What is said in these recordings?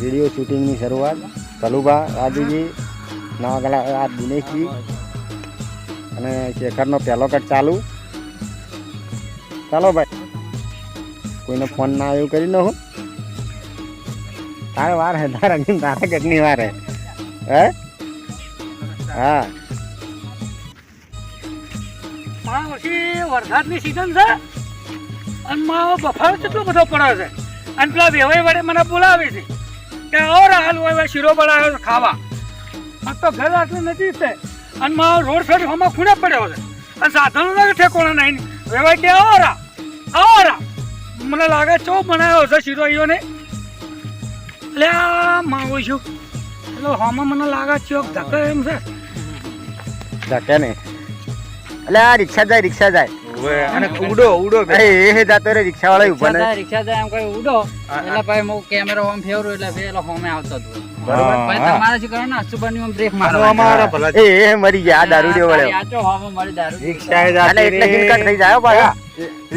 Video શૂટિંગની શરૂઆત કલુભા રાજુજી, નવા કલાકાર દિનેશજી અને શેખરનો પહેલો કટ ચાલુ. ચાલો ભાઈ, કોઈને ફોન ના આવ્યું કરી નાખો. તારે વાર હે, તારા કટની વાર હે. હા, વરસાદની સીઝન છે અને માં બફારો કેટલો બધો પડે છે અને પેલા વેવાઈ વડે મને બોલાવે છે કે ઓર હાલ હોય શીરો બનાવ્યો છે ખાવા. આ તો ઘર આટલું નથી છે અને માં રોડ સાઈડ હમણાં ખૂણે પડ્યો છે અને સાધનો નથી ઠેકોણા નહીં. વેવાઈ કે આવરા મને લાગે ચો બનાવ્યો છે શીરો અહીંયો ને એટલે આ માં હોય છું એટલે હમણાં મને લાગે ચોક ધકે એમ છે. ધકે નહીં એટલે આ રિક્ષા જાય અને ઉડો એ જાતો રે રિક્ષા વાળા ઉભા ને રિક્ષા જાય એમ કરી ઉડો એટલે ભાઈ હું કેમેરો આમ ફેરવું એટલે પેલો હોમે આવતો હતો. ભાઈ તમારે શું કરો ને અસુબની આમ બ્રેક મારો અમારા ભલા એ મરી ગયા આ દારૂડિયો વળે આચો હોમે મળી દારૂ રિક્ષાએ એટલે એટલે સીનકટ થઈ જાય પાછા.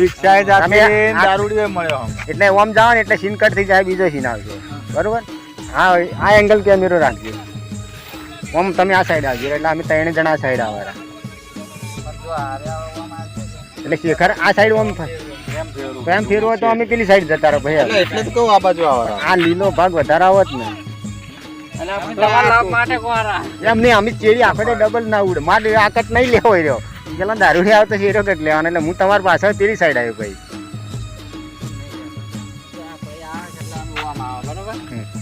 રિક્ષાએ તમે જાતે આ- દારૂડિયો મળ્યો એટલે ઓમ જાવ ને એટલે સીનકટ થઈ જાય, બીજો સીન આવશે. બરોબર? હા, આ એંગલ કેમેરો રાખજો. ઓમ તમે આ સાઈડ આવજો એટલે અમે 3 જણા આ સાઈડ આવવાના. એટલે શેખર આ સાઈડ ઓમ એમ ફેરવો તો અમે પેલી સાઈડ જતા રહો ભાઈ. એટલે જ કહું આ બાજુ આવવાનો. આ લીલો ભાગ વધારે આવત ને એટલે આપણે તમારા લાભ માટે કોરા એમ નહીં. અમે ચેરી આખો ડબલ ના ઉડે મારે આકટ નહીં લેવો રહ્યો. પેલા દારૂ આવતો શેરો કટ લેવાનો એટલે હું તમારી પાછળ પેલી સાઈડ આવ્યો ભાઈ.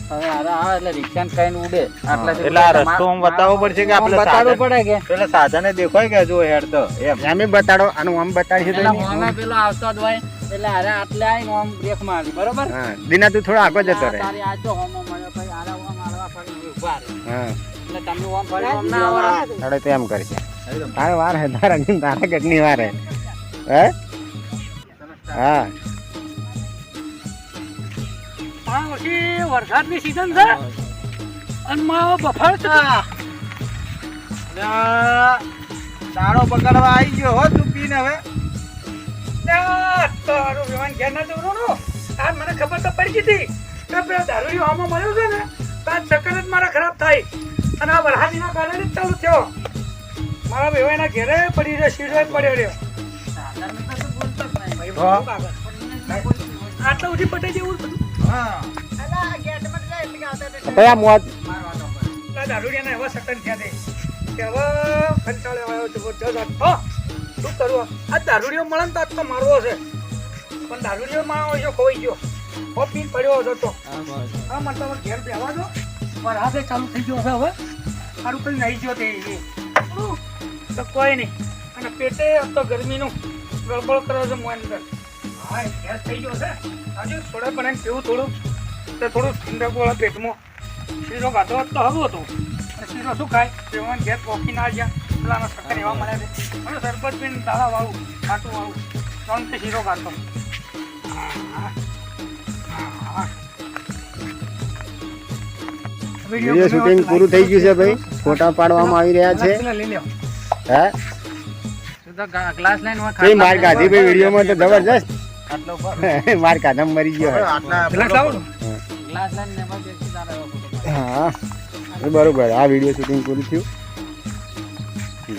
હવે આરે આવે એટલે રિક્ષા કઈ ઉડે એટલે આ રસ્તો આમ બતાવવો પડશે કે આપણે બતાડવું પડે કે પેલા સાધને દેખાય કે જો હેડ તો એમ એમ બતાડો અને આમ બતાડીશું તો એટલે હોમે પેલો આવતો જ હોય એટલે આરે આટલે આવીને આમ બ્રેક મારી બરોબર. હા, દિના તું થોડો આગળ જતો રહે. તારી આચો હોમે મળ્યો પછી આરે ઓમ આલવા ફરી ઉભા રહે હા, એટલે તમે ઓમ ફરી ઓમ ના આવડે. તારે તો એમ કરશે. તારે વાર હે, તારા ઘરની વાર હે. હા, વરસાદની સીઝન છે અને માં બફારો છે. દાડો પકડવા આવી ગયો હો તું પીને હવે. તારું વિમાન ઘેર ના જવું નો આ મને ખબર તો પડી ગઈ હતી કે પેલો દારૂડિયો આમાં મળ્યો છે ને તો ચક્કર જ મારા ખરાબ થાય અને આ વરસાદીના કારણે જ ચાલુ થયો. મારા વેવાઈના ઘેરે પડી રહ્યો, શીરો પડ્યો રહ્યો. આટલા સુધી પટાઈ જેવું બધું. હા કયા મોત દારૂડિયાના એવા સટન થયા છે કે હવે કંટાળો આવ્યો જબરજસ્ત. શું કરવું આ દારૂડિયો મળે ને તો આજ તો મારવો છે પણ દારૂડિયો માં ખોવાઈ ગયો. પીન પડ્યો હતો. હા, મને તમે ઘેર બેવા દો. વરસાદે ચાલુ થઈ ગયો છે હવે. સારું કઈ નહીં ગયો તે તો કોઈ નહીં. અને પેટે તો ગરમીનું ગળબળ કરે છે મોં અંદર. હા, ગેસ થઈ ગયો છે. હજુ થોડા બનાવીને પીવું થોડું તો થોડું ઠંડક વાળા પેટમાં. શીરો ખાધો હોત તો હવું હતું. અને શીરો શું ખાય પેવાને ઘેર પોકી ના ગયા પેલાના સક્કર એવા મળ્યા છે. હવે સરબત પીને દાળા વાળું ખાટું વાળું ત્રણ શીરો ખાતો. વિડીયો શૂટિંગ પૂરું થઈ ગયું છે ભાઈ. ફોટા પાડવામાં આવી રહ્યા છે. લઈ લ્યો. હે, તો ગ્લાસ લઈને કઈ માર કાઢી ભાઈ વિડીયોમાં તો જબરજસ્ત. આટલો ઉપર માર કાઢા મરી ગયો હવે. આટલા ગ્લાસ લાવો ને. ગ્લાસ લઈને એમાં બેસી તારે હા, એ બરોબર. આ વિડીયો શૂટિંગ પૂરું થયું.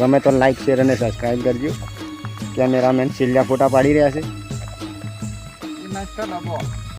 ગમે તો લાઈક, શેર અને સબસ્ક્રાઈબ કરજો. કેમેરામેન છેલ્લા ફોટા પાડી રહ્યા છે. નાસ્તો લબો